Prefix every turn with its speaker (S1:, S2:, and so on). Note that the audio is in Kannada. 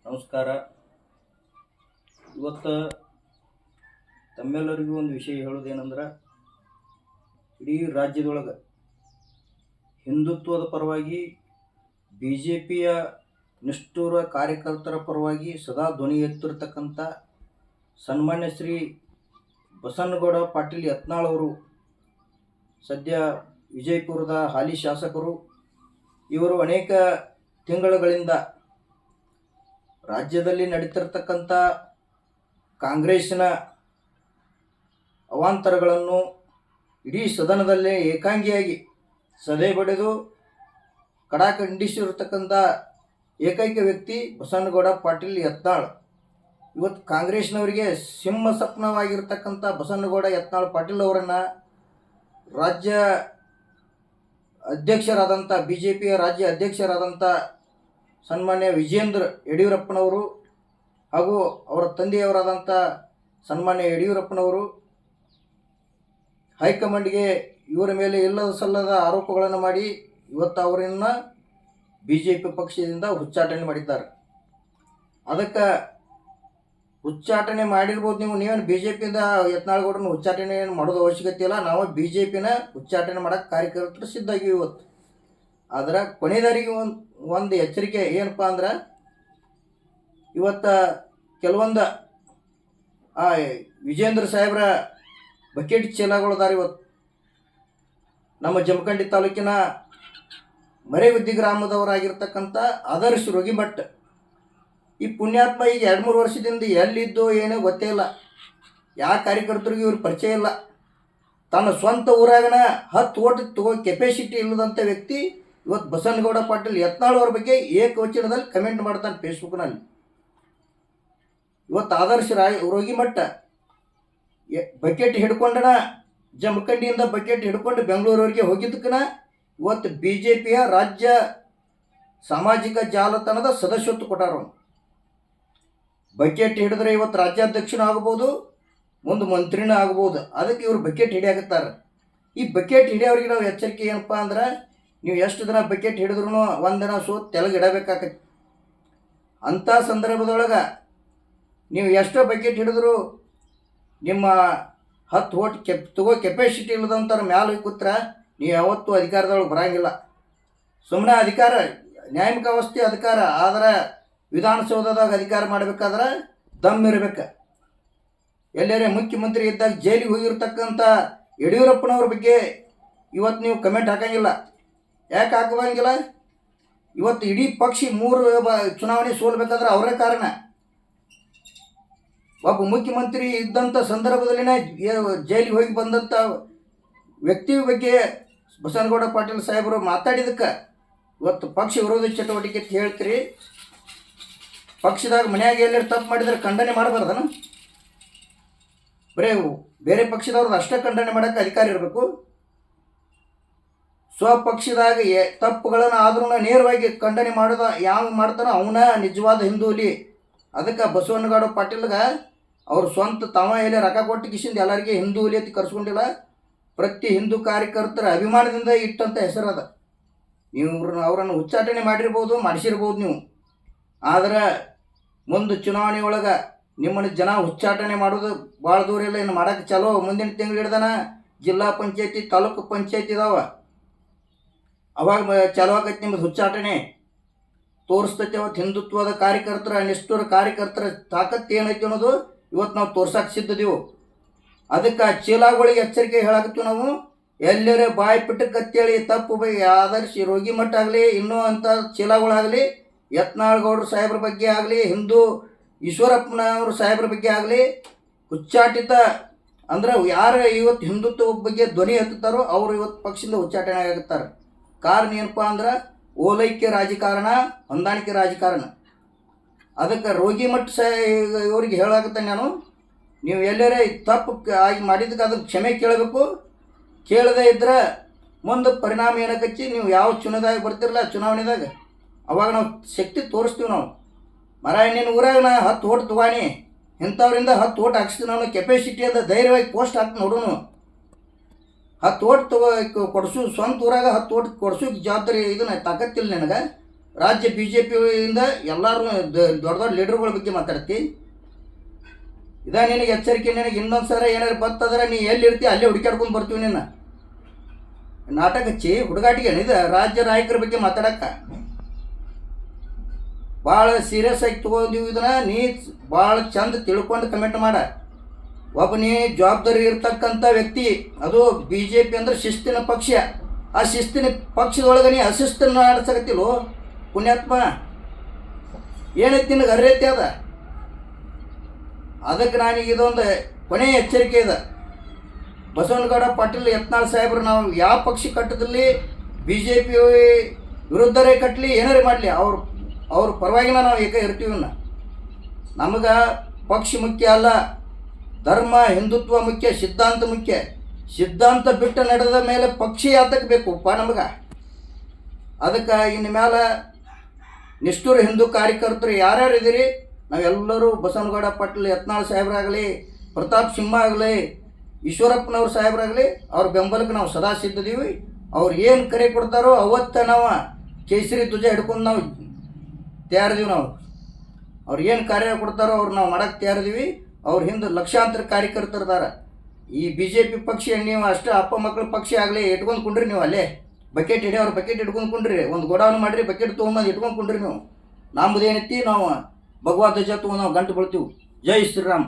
S1: ನಮಸ್ಕಾರ. ಇವತ್ತು ತಮ್ಮೆಲ್ಲರಿಗೂ ಒಂದು ವಿಷಯ ಹೇಳೋದೇನೆಂದ್ರೆ, ಇಡೀ ರಾಜ್ಯದೊಳಗೆ ಹಿಂದುತ್ವದ ಪರವಾಗಿ ಬಿ ಜೆ ಪಿಯ ನಿಷ್ಠುರ ಕಾರ್ಯಕರ್ತರ ಪರವಾಗಿ ಸದಾ ಧ್ವನಿ ಎತ್ತಿರ್ತಕ್ಕಂಥ ಸನ್ಮಾನ್ಯ ಶ್ರೀ ಬಸನಗೌಡ ಪಾಟೀಲ್ ಯತ್ನಾಳ್ ಅವರು, ಸದ್ಯ ವಿಜಯಪುರದ ಹಾಲಿ ಶಾಸಕರು. ಇವರು ಅನೇಕ ತಿಂಗಳುಗಳಿಂದ ರಾಜ್ಯದಲ್ಲಿ ನಡೀತಿರ್ತಕ್ಕಂಥ ಕಾಂಗ್ರೆಸ್ಸಿನ ಅವಾಂತರಗಳನ್ನು ಇಡೀ ಸದನದಲ್ಲೇ ಏಕಾಂಗಿಯಾಗಿ ಸದೆ ಬಡಿದು ಕಡಾಖಂಡಿಸಿರ್ತಕ್ಕಂಥ ಏಕೈಕ ವ್ಯಕ್ತಿ ಬಸನಗೌಡ ಪಾಟೀಲ್ ಯತ್ನಾಳ್. ಇವತ್ತು ಕಾಂಗ್ರೆಸ್ನವರಿಗೆ ಸಿಂಹ ಸ್ವಪ್ನವಾಗಿರ್ತಕ್ಕಂಥ ಬಸನಗೌಡ ಯತ್ನಾಳ್ ಪಾಟೀಲ್ ಅವರನ್ನು ರಾಜ್ಯ ಅಧ್ಯಕ್ಷರಾದಂಥ ಬಿ ಜೆ ಪಿಯ ರಾಜ್ಯ ಅಧ್ಯಕ್ಷರಾದಂಥ ಸನ್ಮಾನ್ಯ ವಿಜೇಂದ್ರ ಯಡಿಯೂರಪ್ಪನವರು ಹಾಗೂ ಅವರ ತಂದೆಯವರಾದಂಥ ಸನ್ಮಾನ್ಯ ಯಡಿಯೂರಪ್ಪನವರು ಹೈಕಮಾಂಡ್ಗೆ ಇವರ ಮೇಲೆ ಇಲ್ಲದ ಸಲ್ಲದ ಆರೋಪಗಳನ್ನು ಮಾಡಿ ಇವತ್ತು ಅವರನ್ನು ಬಿ ಜೆ ಪಿ ಪಕ್ಷದಿಂದ ಉಚ್ಚಾಟನೆ ಮಾಡಿದ್ದಾರೆ. ಅದಕ್ಕೆ ಉಚ್ಚಾಟನೆ ಮಾಡಿರ್ಬೋದು ನೀವೇನು ಬಿ ಜೆ ಪಿಯಿಂದ ಯತ್ನಾಳ್ಗೌಡರನ್ನು ಉಚ್ಚಾಟನೆ ಮಾಡೋದು ಅವಶ್ಯಕತೆ ಇಲ್ಲ. ನಾವು ಬಿ ಜೆ ಪಿನ ಉಚ್ಚಾಟನೆ ಮಾಡೋಕ್ಕೆ ಕಾರ್ಯಕರ್ತರು ಸಿದ್ಧಾಗಿವಿ ಇವತ್ತು. ಆದರೆ ಕೊನೆದಾರಿಗೆ ಒಂದು ಎಚ್ಚರಿಕೆ ಏನಪ್ಪ ಅಂದ್ರೆ, ಇವತ್ತು ಕೆಲವೊಂದು ವಿಜೇಂದ್ರ ಸಾಹೇಬ್ರ ಬಕೆಟ್ ಚೀಲಗಳದಾರ. ಇವತ್ತು ನಮ್ಮ ಜಮಖಂಡಿ ತಾಲೂಕಿನ ಮರೆಗುದ್ದಿ ಗ್ರಾಮದವರಾಗಿರ್ತಕ್ಕಂಥ ಆದರ್ಶ ರೋಗಿಮಠ್ ಈ ಪುಣ್ಯಾತ್ಮ ಈಗ 2-3 ವರ್ಷದಿಂದ ಎಲ್ಲಿದ್ದೋ ಏನೋ ಗೊತ್ತೇ ಇಲ್ಲ. ಯಾವ ಕಾರ್ಯಕರ್ತರಿಗೂ ಇವ್ರ ಪರಿಚಯ ಇಲ್ಲ. ತನ್ನ ಸ್ವಂತ ಊರಾಗನ 10 ಓಟ್ ತಗೋ ಕೆಪಾಸಿಟಿ ಇಲ್ಲದಂಥ ವ್ಯಕ್ತಿ ಇವತ್ತು ಬಸನಗೌಡ ಪಾಟೀಲ್ ಯತ್ನಾಳ್ ಅವ್ರ ಬಗ್ಗೆ ಏಕವಚನದಲ್ಲಿ ಕಮೆಂಟ್ ಮಾಡ್ತಾನೆ ಫೇಸ್ಬುಕ್ನಲ್ಲಿ. ಇವತ್ತು ಆದರ್ಶ ರೋಗಿಮಠ ಬಕೆಟ್ ಹಿಡ್ಕೊಂಡನ, ಜಮಖಂಡಿಯಿಂದ ಬಕೆಟ್ ಹಿಡ್ಕೊಂಡು ಬೆಂಗಳೂರವರೆಗೆ ಹೋಗಿದ್ದಕ್ಕನ ಇವತ್ತು ಬಿ ಜೆ ಪಿಯ ರಾಜ್ಯ ಸಾಮಾಜಿಕ ಜಾಲತಾಣದ ಸದಸ್ಯತ್ವ ಕೊಟ್ಟಾರ. ಬಕೆಟ್ ಹಿಡಿದ್ರೆ ಇವತ್ತು ರಾಜ್ಯಾಧ್ಯಕ್ಷನೂ ಆಗ್ಬೋದು, ಮುಂದೆ ಮಂತ್ರಿನೂ ಆಗ್ಬೋದು. ಅದಕ್ಕೆ ಇವರು ಬಕೆಟ್ ಹಿಡಿಯಾಕತ್ತಾರೆ. ಈ ಬಕೆಟ್ ಹಿಡಿಯೋರಿಗೆ ನಾವು ಎಚ್ಚರಿಕೆ ಏನಪ್ಪ ಅಂದ್ರೆ, ನೀವು ಎಷ್ಟು ದಿನ ಬಕೆಟ್ ಹಿಡಿದ್ರೂ ಒಂದಿನ ಸೋತ್ ತೆಳಗಿಡಬೇಕಾಗತ್ತೆ. ಅಂಥ ಸಂದರ್ಭದೊಳಗೆ ನೀವು ಎಷ್ಟೋ ಬಕೆಟ್ ಹಿಡಿದ್ರು ನಿಮ್ಮ 10 ಓಟ್ ತಗೋ ಕೆಪಾಸಿಟಿ ಇಲ್ಲದಂಥವ್ರ ಮ್ಯಾಲೆ ಕೂತ್ರೆ ನೀವು ಯಾವತ್ತೂ ಅಧಿಕಾರದೊಳಗೆ ಬರೋಂಗಿಲ್ಲ. ಸುಮ್ಮನೆ ಅಧಿಕಾರ ನ್ಯಾಯಿಕ ವ್ಯವಸ್ಥೆ ಅಧಿಕಾರ, ಆದರೆ ವಿಧಾನಸೌಧದಾಗ ಅಧಿಕಾರ ಮಾಡಬೇಕಾದ್ರೆ ದಮ್ ಇರಬೇಕು. ಎಲ್ಲರೇ ಮುಖ್ಯಮಂತ್ರಿ ಇದ್ದಾಗ ಜೈಲಿಗೆ ಹೋಗಿರ್ತಕ್ಕಂಥ ಯಡಿಯೂರಪ್ಪನವ್ರ ಬಗ್ಗೆ ಇವತ್ತು ನೀವು ಕಮೆಂಟ್ ಹಾಕೋಂಗಿಲ್ಲ. ಯಾಕೆ ಹಾಕುವಂಗಿಲ್ಲ? ಇವತ್ತು ಇಡೀ ಪಕ್ಷ 3 ಚುನಾವಣೆ ಸೋಲ್ಬೇಕಾದ್ರೆ ಅವರೇ ಕಾರಣ. ಒಬ್ಬ ಮುಖ್ಯಮಂತ್ರಿ ಇದ್ದಂಥ ಸಂದರ್ಭದಲ್ಲಿನೇ ಜೈಲಿಗೆ ಹೋಗಿ ಬಂದಂಥ ವ್ಯಕ್ತಿ ಬಗ್ಗೆ ಬಸನಗೌಡ ಪಾಟೀಲ್ ಸಾಹೇಬರು ಮಾತಾಡಿದಕ್ಕೆ ಇವತ್ತು ಪಕ್ಷ ವಿರೋಧಿ ಚಟುವಟಿಕೆ ಅಂತ ಹೇಳ್ತೀರಿ. ಪಕ್ಷದಾಗ ಮನೆಯಾಗ ಎಲ್ಲರೂ ತಪ್ಪು ಮಾಡಿದರೆ ಖಂಡನೆ ಮಾಡಬಾರ್ದನ? ಬರೀ ಬೇರೆ ಪಕ್ಷದವ್ರದ್ದು ಅಷ್ಟೇ ಖಂಡನೆ ಮಾಡೋಕ್ಕೆ ಅಧಿಕಾರ ಇರಬೇಕು. ಸ್ವಪಕ್ಷದಾಗ ತಪ್ಪುಗಳನ್ನು ಆದ್ರೂ ನೇರವಾಗಿ ಖಂಡನೆ ಮಾಡೋದು ಯಾವ ಮಾಡ್ತಾನೋ ಅವನ ನಿಜವಾದ ಹಿಂದೂಲಿ. ಅದಕ್ಕೆ ಬಸವನಗೌಡ ಪಾಟೀಲ್ಗೆ ಅವ್ರು ಸ್ವಂತ ತಮ್ಮ ಎಲ್ಲಿ ರೊಕ್ಕ ಕೊಟ್ಟು ಕಿಸಿಂದ ಎಲ್ಲರಿಗೆ ಹಿಂದೂ ಹುಲಿ ಅಂತ ಕರ್ಸ್ಕೊಂಡಿಲ್ಲ. ಪ್ರತಿ ಹಿಂದೂ ಕಾರ್ಯಕರ್ತರ ಅಭಿಮಾನದಿಂದ ಇಟ್ಟಂಥ ಹೆಸರದ. ನೀವು ಅವರನ್ನು ಉಚ್ಚಾಟನೆ ಮಾಡಿರ್ಬೋದು, ಮಾಡಿಸಿರ್ಬೋದು ನೀವು. ಆದರೆ ಮುಂದೆ ಚುನಾವಣೆ ಒಳಗೆ ನಿಮ್ಮನ್ನು ಜನ ಉಚ್ಚಾಟನೆ ಮಾಡೋದು ಭಾಳ ದೂರ ಇಲ್ಲ. ಇನ್ನು ಮಾಡೋಕ್ಕೆ ಚಲೋ ಮುಂದಿನ ತಿಂಗಳು ಹಿಡ್ದಾನ ಜಿಲ್ಲಾ ಪಂಚಾಯತಿ, ತಾಲೂಕು ಪಂಚಾಯತಿ ಇದಾವೆ. ಅವಾಗ ಚಾಲು ಆಗತ್ತೆ ನಿಮ್ಮದು ಉಚ್ಚಾಟನೆ. ತೋರಿಸ್ತೈತೆ ಅವತ್ತು ಹಿಂದುತ್ವದ ಕಾರ್ಯಕರ್ತರ, ನಿಷ್ಠುರ ಕಾರ್ಯಕರ್ತರ ತಾಕತ್ತು ಏನೈತಿ ಅನ್ನೋದು ಇವತ್ತು ನಾವು ತೋರ್ಸಕ್ಕೆ ಸಿದ್ಧದೀವು. ಅದಕ್ಕೆ ಆ ಚೀಲಗಳಿಗೆ ಎಚ್ಚರಿಕೆ ಹೇಳಾಕತ್ತೀವಿ ನಾವು. ಎಲ್ಲರೇ ಬಾಯಿ ಪಿಟ್ಟಕ್ಕತ್ತೇಳಿ ತಪ್ಪು ಬೈ ಆದರ್ಶ ರೋಗಿಮಠ ಆಗಲಿ, ಇನ್ನೂ ಅಂಥ ಚೀಲಗಳಾಗಲಿ, ಯತ್ನಾಳ್ಗೌಡ್ರ ಸಾಹೇಬ್ರ ಬಗ್ಗೆ ಆಗಲಿ, ಹಿಂದೂ ಈಶ್ವರಪ್ಪನವ್ರ ಸಾಹೇಬ್ರ ಬಗ್ಗೆ ಆಗಲಿ ಉಚ್ಚಾಟಿತ ಅಂದ್ರೆ ಯಾರು ಇವತ್ತು ಹಿಂದುತ್ವ ಬಗ್ಗೆ ಧ್ವನಿ ಎತ್ತುತ್ತಾರೋ ಅವರು ಇವತ್ತು ಪಕ್ಷದಿಂದ ಉಚ್ಚಾಟನೆ ಆಗುತ್ತಾರೆ. ಕಾರಣ ಏನಪ್ಪ ಅಂದ್ರೆ ಓಲೈಕ್ಯ ರಾಜಕಾರಣ, ಹೊಂದಾಣಿಕೆ ರಾಜಕಾರಣ. ಅದಕ್ಕೆ ರೋಗಿಮಠ ಇವ್ರಿಗೆ ಹೇಳಾಗುತ್ತೆ ನಾನು, ನೀವು ಎಲ್ಲರೇ ತಪ್ಪು ಆಗಿ ಮಾಡಿದ್ದಕ್ಕೆ ಅದಕ್ಕೆ ಕ್ಷಮೆ ಕೇಳಬೇಕು. ಕೇಳದೇ ಇದ್ರೆ ಮುಂದೆ ಪರಿಣಾಮ ಏನಕ್ಕಚ್ಚಿ ನೀವು ಯಾವ ಚುನಾವಣೆದಾಗ ಬರ್ತಿರಲ್ಲ ಚುನಾವಣೆದಾಗ ಅವಾಗ ನಾವು ಶಕ್ತಿ ತೋರಿಸ್ತೀವಿ. ನಾವು ನಿನ್ನ ಊರಾಗ ನಾ 10 ಓಟ್ ತಗೋಣಿ, ಇಂಥವ್ರಿಂದ 10 ಓಟ್ ಹಾಕ್ಸ್ತೀವಿ ನಾನು ಕೆಪಾಸಿಟಿ ಅಂತ ಧೈರ್ಯವಾಗಿ ಪೋಸ್ಟ್ ಹಾಕಿ ನೋಡೋಣ. 10 ಓಟ್ ಕೊಡಿಸು ಸ್ವಂತ ಊರಾಗ 10 ಓಟ್ ಕೊಡಿಸೋಕೆ ಜವಾಬ್ದಾರಿ ಇದನ್ನ ತಾಕತ್ತಿಲ್ಲ ನನಗೆ. ರಾಜ್ಯ ಬಿ ಜೆ ಪಿಯಿಂದ ಎಲ್ಲರೂ ದೊಡ್ಡ ದೊಡ್ಡ ಲೀಡರ್ಗಳ ಬಗ್ಗೆ ಮಾತಾಡ್ತಿ. ಇದ ನಿನಗೆ ಎಚ್ಚರಿಕೆ. ನಿನಗೆ ಇನ್ನೊಂದು ಸಲ ಏನಾರು ಬರ್ತಂದ್ರೆ ನೀ ಎಲ್ಲಿರ್ತೀವಿ ಅಲ್ಲೇ ಹುಡುಕಾಡ್ಕೊಂಡು ಬರ್ತೀವಿ. ನಿನ್ನ ನಾಟಕ ಹಚ್ಚಿ ಹುಡುಗಾಟಿಗೆ ಇದು ರಾಜ್ಯ ನಾಯಕರ ಬಗ್ಗೆ ಮಾತಾಡಕ್ಕ ಭಾಳ ಸೀರಿಯಸ್ ಆಗಿ ತೊಗೊಂಡಿವಿ. ಇದನ್ನ ನೀ ಭಾಳ ಚಂದ ತಿಳ್ಕೊಂಡು ಕಮೆಂಟ್ ಮಾಡ. ಒಬ್ಬ ನೀ ಜವಾಬ್ದಾರಿ ಇರ್ತಕ್ಕಂಥ ವ್ಯಕ್ತಿ. ಅದು ಬಿ ಜೆ ಪಿ ಅಂದ್ರೆ ಶಿಸ್ತಿನ ಪಕ್ಷ. ಆ ಶಿಸ್ತಿನ ಪಕ್ಷದೊಳಗೆ ನೀ ಅಶಿಸ್ತನ್ನು ನಡೆಸಕತ್ತಿಲ್ಲೋ ಪುಣ್ಯಾತ್ಮ. ಏನೈತಿ ನಿನಗೆ ಅರ್ಹತೆ ಅದ. ಅದಕ್ಕೆ ನಾನೀಗ ಇದೊಂದು ಕೊನೆಯ ಎಚ್ಚರಿಕೆ ಇದೆ. ಬಸವನಗೌಡ ಪಾಟೀಲ್ ಯತ್ನಾಳ್ ಸಾಹೇಬ್ರು ನಾವು ಯಾವ ಪಕ್ಷ ಕಟ್ಟದಲ್ಲಿ ಬಿ ಜೆ ಪಿ ವಿರುದ್ಧರೇ ಕಟ್ಟಲಿ ಏನಾರೇ ಮಾಡಲಿ ಅವ್ರ ಪರವಾಗಿನ ನಾವು ಏಕ ಇರ್ತೀವಿ. ನಮಗೆ ಪಕ್ಷ ಮುಖ್ಯ ಅಲ್ಲ, ಧರ್ಮ ಹಿಂದುತ್ವ ಮುಖ್ಯ, ಸಿದ್ಧಾಂತ ಮುಖ್ಯ. ಸಿದ್ಧಾಂತ ಬಿಟ್ಟು ನಡೆದ ಮೇಲೆ ಪಕ್ಷ ಯಾತಕ್ಕೆ ಬೇಕುಪ್ಪ ನಮಗೆ. ಅದಕ್ಕೆ ಇನ್ನು ಮೇಲೆ ನಿಷ್ಠುರ ಹಿಂದೂ ಕಾರ್ಯಕರ್ತರು ಯಾರ್ಯಾರು ಇದ್ದೀರಿ, ನಾವೆಲ್ಲರೂ ಬಸವನಗೌಡ ಪಾಟೀಲ್ ಯತ್ನಾಳ್ ಸಾಹೇಬ್ರಾಗಲಿ, ಪ್ರತಾಪ್ ಸಿಂಹ ಆಗಲಿ, ಈಶ್ವರಪ್ಪನವ್ರ ಸಾಹೇಬ್ರಾಗಲಿ ಅವ್ರ ಬೆಂಬಲಕ್ಕೆ ನಾವು ಸದಾ ಸಿದ್ಧದೀವಿ. ಅವ್ರು ಏನು ಕರೆ ಕೊಡ್ತಾರೋ ಅವತ್ತು ನಾವು ಕೇಸರಿ ಧ್ವಜ ಹಿಡ್ಕೊಂಡು ನಾವು ತಯಾರಿದೀವಿ. ಅವ್ರು ಏನು ಕಾರ್ಯ ಕೊಡ್ತಾರೋ ಅವ್ರು ನಾವು ಮಾಡೋಕ್ಕೆ ತಯಾರಿದೀವಿ. ಅವ್ರ ಹಿಂದೆ ಲಕ್ಷಾಂತರ ಕಾರ್ಯಕರ್ತರಿದಾರ. ಈ ಬಿ ಜೆ ಪಿ ಪಕ್ಷ ನೀವು ಅಷ್ಟೇ ಅಪ್ಪ ಮಕ್ಕಳ ಪಕ್ಷ ಆಗಲಿ ಇಟ್ಕೊಂಡು ಕುಂಡ್ರಿ. ನೀವು ಅಲ್ಲೇ ಬಕೆಟ್ ಹಿಡಿಯೋರು ಬಕೆಟ್ ಇಟ್ಕೊಂಡು ಕುಂಡ್ರಿ, ಒಂದು ಗೋಡೌನ್ ಮಾಡಿರಿ, ಬಕೆಟ್ ತೊಗೊಂಬಂದು ಇಟ್ಕೊಂಡು ಕುಂಡ್ರಿ. ನೀವು ನಮ್ಮದೇನೈತಿ ನಾವು ಭಗವಾ ಧ್ವಜ ತೊಗೊಂಡು ನಾವು ಗಂಟು ಬೀಳ್ತೀವಿ. ಜೈ ಶ್ರೀರಾಮ್.